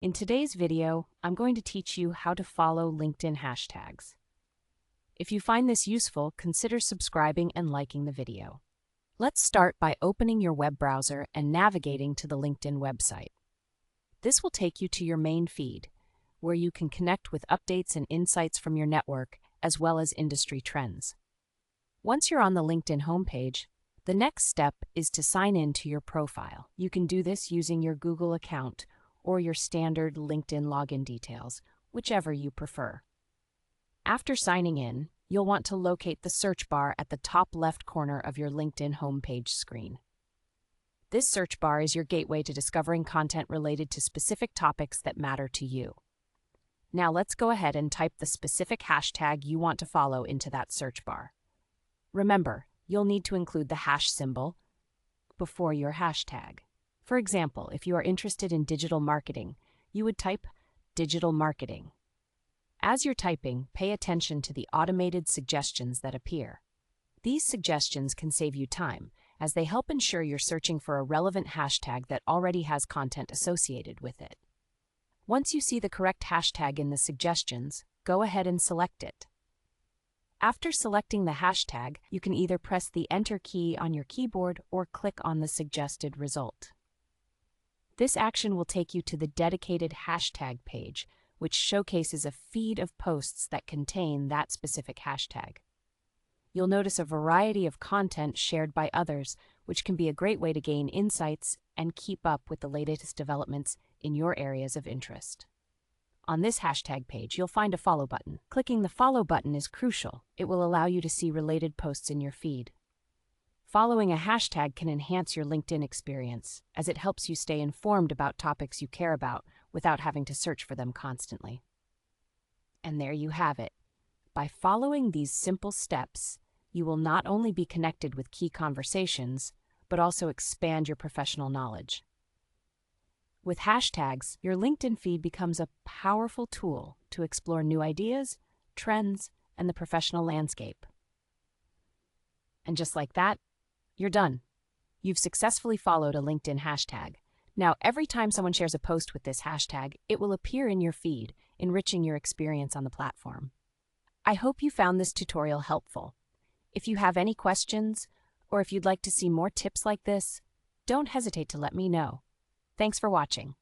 In today's video, I'm going to teach you how to follow LinkedIn hashtags. If you find this useful, consider subscribing and liking the video. Let's start by opening your web browser and navigating to the LinkedIn website. This will take you to your main feed, where you can connect with updates and insights from your network, as well as industry trends. Once you're on the LinkedIn homepage, the next step is to sign in to your profile. You can do this using your Google account or your standard LinkedIn login details, whichever you prefer. After signing in, you'll want to locate the search bar at the top left corner of your LinkedIn homepage screen. This search bar is your gateway to discovering content related to specific topics that matter to you. Now let's go ahead and type the specific hashtag you want to follow into that search bar. Remember, you'll need to include the hash symbol before your hashtag. For example, if you are interested in digital marketing, you would type digital marketing. As you're typing, pay attention to the automated suggestions that appear. These suggestions can save you time, as they help ensure you're searching for a relevant hashtag that already has content associated with it. Once you see the correct hashtag in the suggestions, go ahead and select it. After selecting the hashtag, you can either press the Enter key on your keyboard or click on the suggested result. This action will take you to the dedicated hashtag page, which showcases a feed of posts that contain that specific hashtag. You'll notice a variety of content shared by others, which can be a great way to gain insights and keep up with the latest developments in your areas of interest. On this hashtag page, you'll find a follow button. Clicking the follow button is crucial. It will allow you to see related posts in your feed. Following a hashtag can enhance your LinkedIn experience, as it helps you stay informed about topics you care about without having to search for them constantly. And there you have it. By following these simple steps, you will not only be connected with key conversations, but also expand your professional knowledge. With hashtags, your LinkedIn feed becomes a powerful tool to explore new ideas, trends, and the professional landscape. And just like that, you're done. You've successfully followed a LinkedIn hashtag. Now, every time someone shares a post with this hashtag, it will appear in your feed, enriching your experience on the platform. I hope you found this tutorial helpful. If you have any questions, or if you'd like to see more tips like this, don't hesitate to let me know. Thanks for watching.